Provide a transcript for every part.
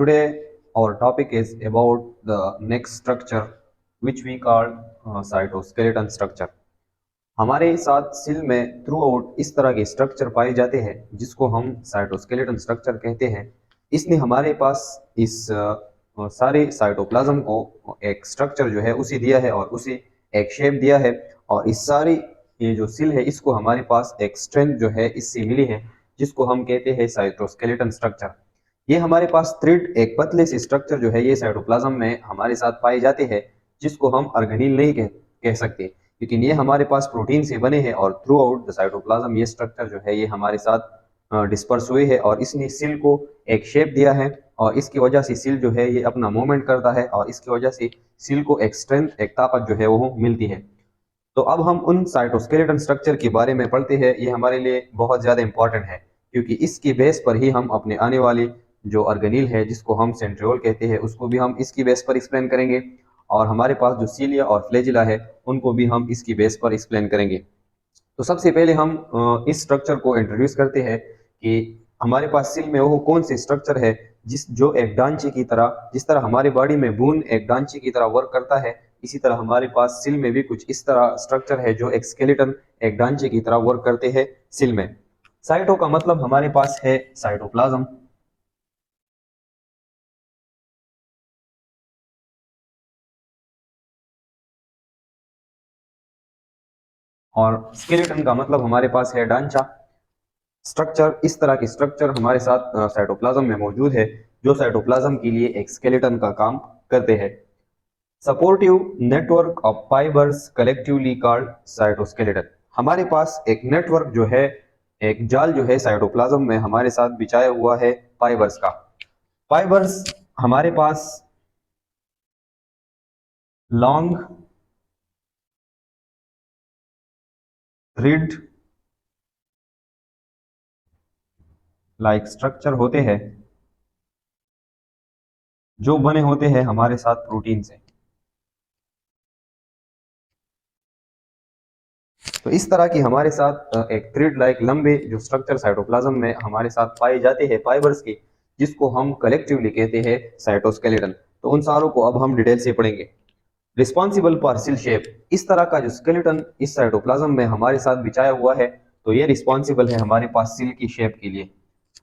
Today, our topic is about the next structure which we call cytoskeleton structure. हमारे साथ cell में through out इस तरह के स्ट्रक्चर पाए जाते हैं जिसको हम साइटोस्केलेटन स्ट्रक्चर कहते हैं। इसने हमारे पास इस सारे साइटोप्लाज्म को एक स्ट्रक्चर जो है उसे दिया है और उसे एक शेप दिया है। और इस सारी ये जो सेल है इसको हमारे पास एक स्ट्रेंथ जो है इससे मिली है जिसको हम कहते हैं साइटोस्केलेटन स्ट्रक्चर। ये हमारे पास थ्रेड एक पतले से स्ट्रक्चर जो है ये साइटोप्लाज्म में हमारे साथ पाए जाते हैं जिसको हम ऑर्गेनील नहीं कह सकते, लेकिन ये हमारे पास प्रोटीन से बने हैं और थ्रू आउट द साइटोप्लाज्म ये स्ट्रक्चर जो है ये हमारे साथ डिस्पर्स हुए है और इसने सेल को एक शेप दिया है और इसकी वजह से सेल जो है ये अपना मूवमेंट करता है और इसकी वजह से सेल को एक स्ट्रेंथ एक ताकत जो है वो मिलती है। तो अब हम उन साइटोस्केलेटन स्ट्रक्चर के बारे में पढ़ते हैं। ये हमारे लिए बहुत ज़्यादा इंपॉर्टेंट है क्योंकि इसकी बेस पर ही हम अपने आने वाली जो ऑर्गेनील है जिसको हम सेंट्रियोल कहते हैं उसको भी हम इसकी बेस पर एक्सप्लेन करेंगे और हमारे पास जो सीलिया और फ्लैजिला है उनको भी हम इसकी बेस पर एक्सप्लेन करेंगे। तो सबसे पहले हम इस स्ट्रक्चर को इंट्रोड्यूस करते हैं कि हमारे पास सेल में वो कौन से स्ट्रक्चर है जो एक ढांचे की तरह, जिस तरह हमारी बॉडी में बोन एक ढांचे की तरह वर्क करता है, इसी तरह हमारे पास सेल में भी कुछ इस तरह स्ट्रक्चर है जो एक स्केलेटन एक ढांचे की तरह वर्क करते हैं सेल में। साइटो का मतलब हमारे पास है साइटोप्लाज्म और स्केलेटन का मतलब हमारे पास है ढांचा। स्ट्रक्चर, इस तरह के स्ट्रक्चर हमारे साथ साइटोप्लाज्म में मौजूद है जो साइटोप्लाज्म के लिए एक स्केलेटन का काम करते हैं। Supportive network of fibres collectively called cytoskeleton. हमारे पास एक नेटवर्क जो है, एक जाल जो है साइटोप्लाज्म में हमारे साथ बिछाया हुआ है फाइबर्स का। फाइबर्स हमारे पास लॉन्ग थ्रेड लाइक स्ट्रक्चर होते हैं जो बने होते हैं हमारे साथ प्रोटीन से। तो इस तरह की हमारे साथ एक थ्रेड लाइक लंबे जो स्ट्रक्चर साइटोप्लाज्म में हमारे साथ पाए जाते हैं फाइबर्स के, जिसको हम कलेक्टिवली कहते हैं साइटोस्केलेटन। तो उन सारों को अब हम डिटेल से पढ़ेंगे। रिस्पॉन्सिबल फॉर सेल शेप, इस तरह का जो स्केलेटन इस साइटोप्लाज्म में हमारे साथ बिछाया हुआ है तो ये रिस्पॉन्सिबल है हमारे पास सेल की शेप के लिए।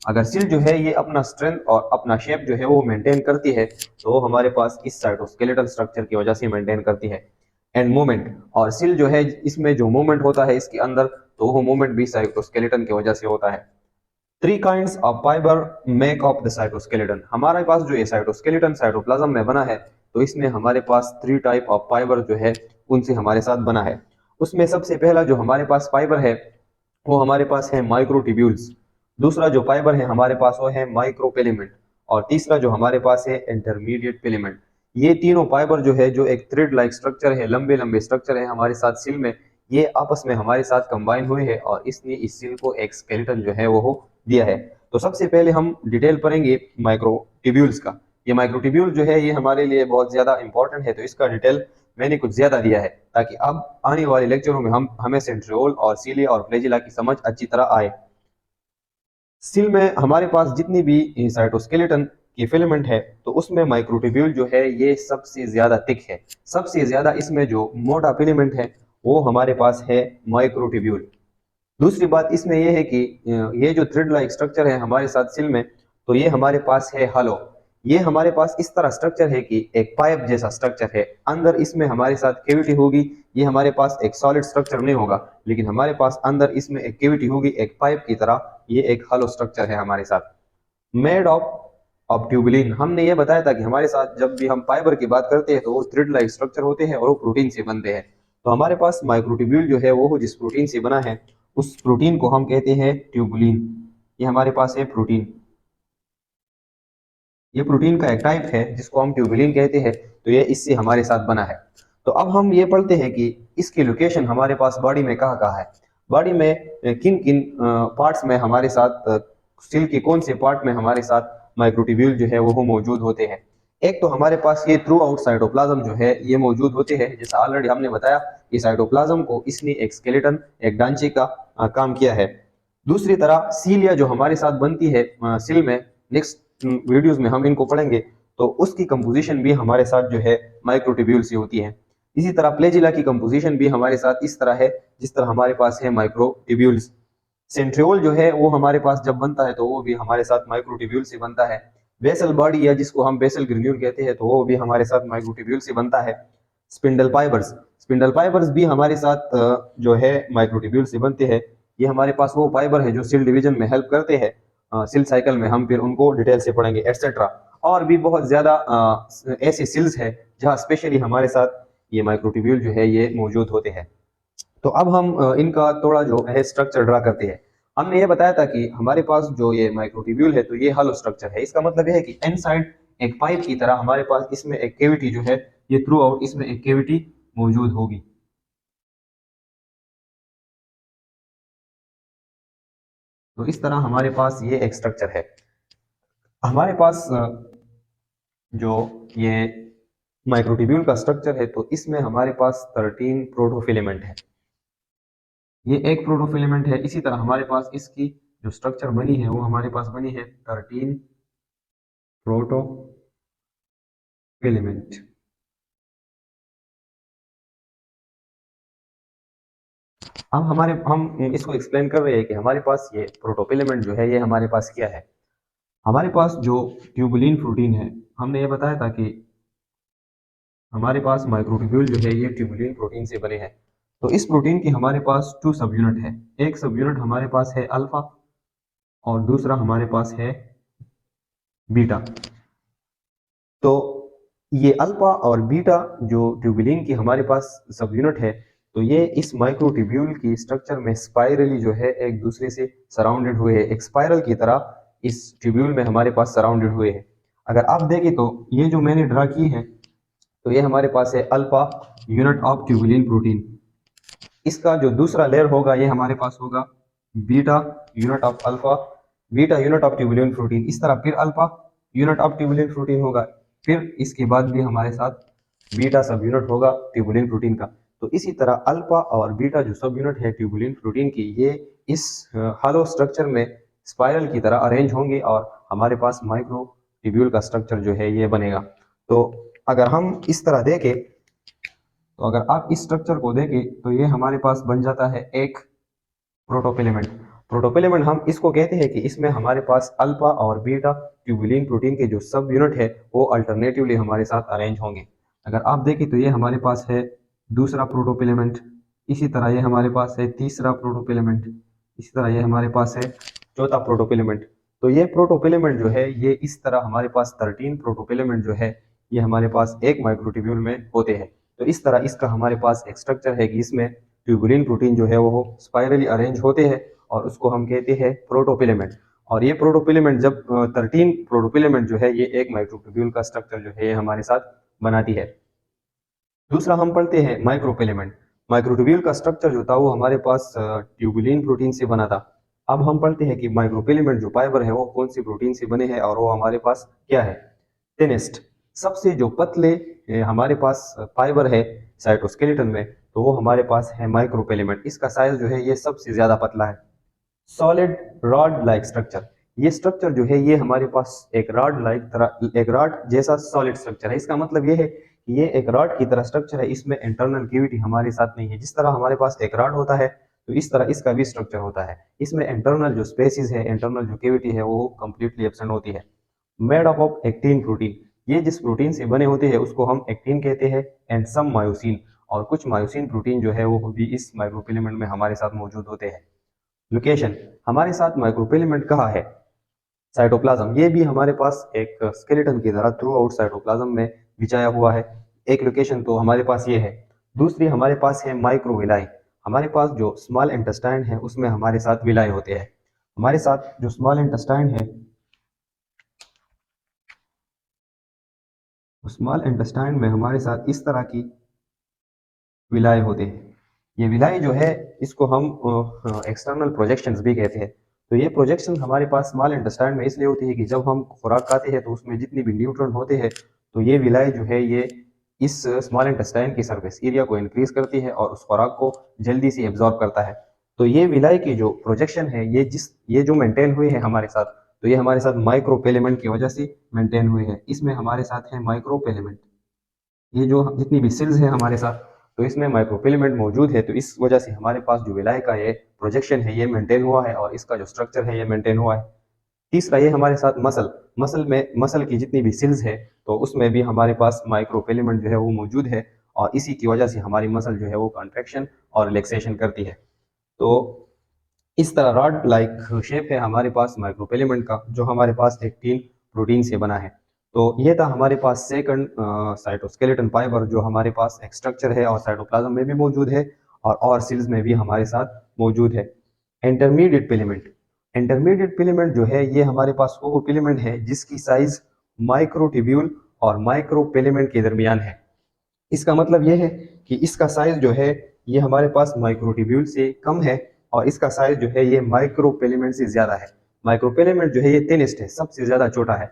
अगर सेल जो है ये अपना स्ट्रेंथ और अपना शेप जो है वो मेंटेन करती है तो हमारे पास इस साइटोस्केलेटल स्ट्रक्चर की वजह से मेंटेन करती है। एंड मूवमेंट, और सेल जो है इसमें जो मूवमेंट होता है इसके अंदर तो वो मूवमेंट भी साइटोस्केलेटन की वजह से होता है। Three kinds of fibre make of the cytoskeleton. हमारे पास जो ये साइटोस्केलेटन साइटोप्लाज्म में बना है तो इसमें हमारे पास थ्री टाइप ऑफ फाइबर जो है उनसे हमारे साथ बना है। उसमें सबसे पहला जो हमारे पास फाइबर है वो हमारे पास है माइक्रोट्यूब्यूल्स। दूसरा जो फाइबर है हमारे पास वो है माइक्रोफिलामेंट और तीसरा जो हमारे पास है इंटरमीडिएट फिलामेंट। ये तीनों फाइबर जो है जो एक थ्रेड लाइक स्ट्रक्चर है, लंबे लंबे स्ट्रक्चर है हमारे साथ सेल में, ये आपस में हमारे साथ कंबाइन हुए हैं और इसने इस सेल को एक स्केलेटन जो है वो दिया है। तो सबसे पहले हम डिटेल पढ़ेंगे माइक्रोट्यूब्यूल्स का। ये माइक्रोट्यूब्यूल जो है ये हमारे लिए बहुत ज्यादा इंपॉर्टेंट है तो इसका डिटेल मैंने कुछ ज्यादा दिया है ताकि अब आने वाले लेक्चरों में हमें सेंट्रियोल और सीलिया और फ्लैजिला की समझ अच्छी तरह आए। सेल में हमारे पास जितनी भी साइटोस्केलेटन की फिलामेंट है तो उसमें माइक्रोट्यूब्यूल जो है ये सबसे ज्यादा थिक है। सबसे ज्यादा इसमें जो मोटा फिलामेंट है वो हमारे पास है माइक्रोट्यूब्यूल। दूसरी बात इसमें यह है कि ये जो थ्रेड लाइक स्ट्रक्चर है हमारे साथ सेल में तो ये हमारे पास है हलो। ये हमारे पास इस तरह स्ट्रक्चर है कि एक पाइप जैसा स्ट्रक्चर है, अंदर इसमें हमारे साथ कैविटी होगी। ये हमारे पास एक सॉलिड स्ट्रक्चर नहीं होगा लेकिन हमारे पास अंदर इसमें एक कैविटी होगी एक पाइप की तरह। ये एक हलो स्ट्रक्चर है हमारे साथ। मेड ऑफ ट्यूबुलिन, हमने ये बताया था कि हमारे साथ जब भी हम फाइबर की बात करते हैं तो वो थ्रेड लाइक स्ट्रक्चर होते हैं और वो प्रोटीन से बनते हैं। तो हमारे पास माइक्रोट्यूब्यूल जो है वो जिस प्रोटीन से बना है उस प्रोटीन को हम कहते हैं ट्यूबुलिन। ये हमारे पास है प्रोटीन, ये प्रोटीन का एक टाइप है जिसको हम ट्यूबुलिन कहते हैं। तो ये इससे हमारे साथ बना है। तो अब हम ये पढ़ते हैं कि इसकी लोकेशन हमारे पास बॉडी में कहाँ कहाँ है। बॉडी में किन किन पार्ट्स में हमारे साथ, सेल के कौन से पार्ट में हमारे साथ माइक्रोट्यूब्यूल जो है वो मौजूद होते हैं। एक तो हमारे पास ये थ्रू आउट साइटोप्लाज्म जो है ये मौजूद होते हैं। जैसा ऑलरेडी हमने बताया कि साइटोप्लाज्म को इसने एक स्केलेटन एक ढांचे का काम किया है। दूसरी तरह सीलिया जो हमारे साथ बनती है सेल में, नेक्स्ट वीडियोस में हम इनको पढ़ेंगे तो उसकी कंपोजिशन भी हमारे साथ जो है माइक्रोट्यूब्यूल से होती है। इसी तरह प्लेजिला की कंपोजिशन भी हमारे साथ इस तरह है जिस तरह हमारे पास है माइक्रोट्यूब्यूल्स। सेंट्रियोल जो है वो हमारे पास जब बनता है तो वो भी हमारे साथ माइक्रोट्यूब्यूल से बनता है। बेसल बॉडी या जिसको हम बेसल ग्रेन्यूल कहते हैं तो वो भी हमारे साथ माइक्रोट्यूब्यूल से बनता है। स्पिंडल फाइबर्स भी हमारे साथ जो है माइक्रोट्यूब्यूल से बनते हैं। ये हमारे पास वो फाइबर है जो सेल डिवीजन में हेल्प करते हैं। सेल साइकिल में हम फिर उनको डिटेल से पढ़ेंगे एटसेट्रा। और भी बहुत ज्यादा ऐसे सेल्स है जहाँ स्पेशली हमारे साथ ये माइक्रोट्यूब्यूल जो है ये मौजूद होते हैं। तो अब हम इनका थोड़ा जो है स्ट्रक्चर ड्रा करते हैं। हमने ये बताया था कि हमारे पास जो ये माइक्रोट्यूब्यूल है तो ये हॉलो स्ट्रक्चर है। इसका मतलब ये है कि इनसाइड एक पाइप की तरह हमारे पास इसमें एक कैविटी जो है ये थ्रू आउट इसमें एक कैविटी मौजूद होगी। तो इस तरह हमारे पास ये एक स्ट्रक्चर है। हमारे पास जो ये माइक्रोट्यूब्यूल का स्ट्रक्चर है तो इसमें हमारे पास 13 प्रोटोफिलेमेंट है। ये एक प्रोटोफिलेमेंट है। इसी तरह हमारे पास इसकी जो स्ट्रक्चर बनी है वो हमारे पास बनी है 13 प्रोटोफिलेमेंट। अब हम इसको एक्सप्लेन कर रहे हैं कि हमारे पास ये प्रोटोफिलेमेंट जो है ये हमारे पास क्या है। हमारे पास जो ट्यूबुलिन प्रोटीन है हमने ये बताया था कि हमारे पास माइक्रोट्यूब्यूल जो है ये ट्यूबुलिन प्रोटीन से बने हैं। तो इस प्रोटीन की हमारे पास 2 सब यूनिट है। एक सब यूनिट हमारे पास है अल्फा और दूसरा हमारे पास है बीटा। तो ये अल्फा और बीटा जो ट्यूबुलिन की हमारे पास सब यूनिट है तो ये इस माइक्रोट्यूब्यूल की स्ट्रक्चर में स्पाइरली जो है एक दूसरे से सराउंडेड हुए हैं। एक स्पाइरल की तरह इस ट्यूब्यूल में हमारे पास सराउंडेड हुए हैं। अगर आप देखें तो ये जो मैंने ड्रा की है तो ये हमारे पास है alpha unit of tubulin protein. इसका जो दूसरा लेयर होगा ये हमारे पास होगा beta unit of alpha, beta unit of tubulin protein. इस तरह फिर alpha unit of tubulin protein होगा। फिर इसके बाद भी हमारे साथ बीटा सब यूनिट होगा ट्यूबुलिन प्रोटीन का। तो इसी तरह अल्फा और बीटा जो सब यूनिट है ट्यूबुलिन प्रोटीन की ये इस हॉलो स्ट्रक्चर में स्पाइरल की तरह अरेंज होंगे और हमारे पास माइक्रो ट्यूब्यूल का स्ट्रक्चर जो है ये बनेगा। तो अगर हम इस तरह देखें तो अगर आप इस स्ट्रक्चर को देखें तो ये हमारे पास बन जाता है एक प्रोटोफिलेमेंट। प्रोटोफिलेमेंट हम इसको कहते हैं कि इसमें हमारे पास अल्फा और बीटा ट्यूबुलिन प्रोटीन के जो सब यूनिट है वो अल्टरनेटिवली हमारे साथ अरेंज होंगे। अगर आप देखें तो ये हमारे पास है दूसरा प्रोटोफिलेमेंट, इसी तरह ये हमारे पास है तीसरा प्रोटोफिलेमेंट, इसी तरह ये हमारे पास है चौथा प्रोटोफिलेमेंट। तो ये प्रोटोफिलेमेंट जो है ये इस तरह हमारे पास 13 प्रोटोफिलेमेंट जो है ये हमारे पास एक माइक्रोट्यूब्यूल में होते हैं। तो इस तरह इसका हमारे पास एक स्ट्रक्चर है कि इसमें ट्यूबुलिन प्रोटीन जो है वो स्पाइरली अरेंज होते हैं और उसको हम कहते हैं प्रोटोफिलेमेंट। और ये प्रोटोफिलेमेंट जब 13 प्रोटोफिलेमेंट जो है ये एक माइक्रोट्यूब्यूल का स्ट्रक्चर जो है ये हमारे साथ बनाती है। दूसरा हम पढ़ते हैं माइक्रोफिलेमेंट। माइक्रोट्यूब्यूल का स्ट्रक्चर जो था वो हमारे पास ट्यूबुलिन प्रोटीन से बना था। अब हम पढ़ते हैं कि माइक्रोफिलेमेंट जो फाइबर है वो कौन सी प्रोटीन से बने हैं और वो हमारे पास क्या है। थिनेस्ट सबसे जो पतले हमारे पास फाइबर है साइटोस्केलेटन में तो वो हमारे पास है माइक्रोफिलेमेंट। इसका साइज जो है ये सबसे ज्यादा पतला है। सॉलिड रॉड लाइक स्ट्रक्चर, ये स्ट्रक्चर जो है ये हमारे पास एक रॉड लाइक तरह एक रॉड जैसा सॉलिड स्ट्रक्चर है। इसका मतलब ये है कि ये एक रॉड की तरह स्ट्रक्चर है। इसमें इंटरनल कैविटी हमारे साथ नहीं है। जिस तरह हमारे पास एक रॉड होता है तो इस तरह इसका भी स्ट्रक्चर होता है। इसमें इंटरनल जो स्पेसिस है इंटरनल जो कैविटी है वो कंप्लीटली एब्सेंट होती है। Made up of actin protein, ये जिस प्रोटीन से बने होते हैं उसको हम एक्टिन कहते हैं। एंड सम मायोसिन, और कुछ मायोसिन प्रोटीन जो है वो भी इस माइक्रोफिलेमेंट में हमारे साथ मौजूद होते हैं। लोकेशन, हमारे साथ माइक्रोफिलेमेंट कहाँ है। साइटोप्लाज्म, ये भी हमारे पास एक स्केलेटन की तरह थ्रू आउट साइटोप्लाज्म में बिछाया हुआ है। एक लोकेशन तो हमारे पास ये है। दूसरी हमारे पास है माइक्रोविलाई, हमारे पास जो स्मॉल इंटेस्टाइन है उसमें हमारे साथ विलाई होते हैं। हमारे साथ जो स्मॉल इंटेस्टाइन है स्मॉल इंटेस्टाइन में हमारे साथ इस तरह की विलाय होते हैं। ये विलाय जो है इसको हम एक्सटर्नल प्रोजेक्शंस भी कहते हैं। तो ये प्रोजेक्शन हमारे पास स्मॉल इंटेस्टाइन में इसलिए होती है कि जब हम खुराक खाते हैं तो उसमें जितनी भी न्यूट्रॉन होते हैं तो ये विलाय जो है ये इस स्मॉल इंटेस्टाइन की सरफेस एरिया को इंक्रीज करती है और उस खुराक को जल्दी से एब्जॉर्ब करता है। तो ये विलाय की जो प्रोजेक्शन है ये जो मेंटेन हुए हैं हमारे साथ तो ये हमारे साथ माइक्रोफिलेमेंट की वजह से मेंटेन हुए हैं। इसमें हमारे साथ है माइक्रोफिलेमेंट, ये जो जितनी भी सेल्स है हमारे साथ, तो इसमें माइक्रोफिलेमेंट मौजूद है, तो इस वजह से हमारे पास जो विलाय का ये प्रोजेक्शन है ये मेंटेन हुआ है और इसका जो स्ट्रक्चर है ये मेंटेन हुआ है। तीसरा ये हमारे साथ मसल, मसल की जितनी भी सेल्स है तो उसमें भी हमारे पास माइक्रोफिलेमेंट जो है वो मौजूद है और इसी की वजह से हमारी मसल जो है वो कॉन्ट्रैक्शन और रिलैक्सेशन करती है। तो इस तरह रॉड लाइक शेप है हमारे पास माइक्रोफिलेमेंट का, जो हमारे पास एक्टिन प्रोटीन से बना है। तो ये था हमारे पास सेकंड साइटोस्केलेटन फाइबर, जो हमारे पास एक स्ट्रक्चर है और साइटोप्लाज्म में भी मौजूद है और सेल्स में भी हमारे साथ मौजूद है। इंटरमीडिएट फिलामेंट, इंटरमीडिएट फिलामेंट जो है ये हमारे पास वो फिलामेंट है जिसकी साइज माइक्रोट्यूब्यूल और माइक्रोफिलामेंट के दरमियान है। इसका मतलब ये है कि इसका साइज जो है ये हमारे पास माइक्रोट्यूब्यूल से कम है और इसका साइज जो है ये माइक्रोफिलामेंट से ज्यादा है। माइक्रोफिलामेंट जो है ये थिनेस्ट है, सबसे ज्यादा छोटा है।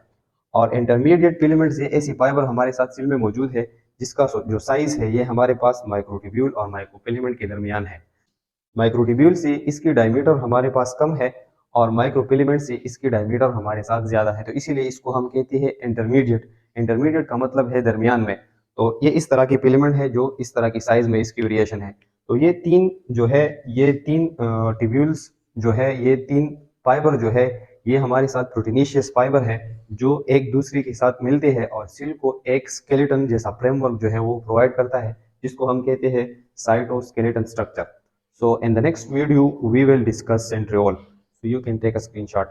और इंटरमीडिएट फिलामेंट से ऐसी फाइबर हमारे साथ सेल में मौजूद है जिसका जो साइज है ये हमारे पास माइक्रोट्यूब्यूल और माइक्रोफिलामेंट के दरमियान है। माइक्रोट्यूब्यूल से इसकी डायमीटर हमारे पास कम है और माइक्रोफिलामेंट से इसकी डायमीटर हमारे साथ ज्यादा है, तो इसीलिए इसको हम कहते हैं इंटरमीडिएट। इंटरमीडिएट का मतलब है दरमियान में। तो ये इस तरह की फिलामेंट है जो इस तरह की साइज में इसकी वेरिएशन है। तो ये तीन जो है, ये तीन ट्यूब्यूल्स जो है, ये तीन फाइबर जो है ये हमारे साथ प्रोटीनेशियस फाइबर है जो एक दूसरे के साथ मिलते हैं और सेल को एक स्केलेटन जैसा फ्रेमवर्क जो है वो प्रोवाइड करता है, जिसको हम कहते हैं cytoskeleton structure. So in the next video, we will discuss centriole. So you can take a screenshot.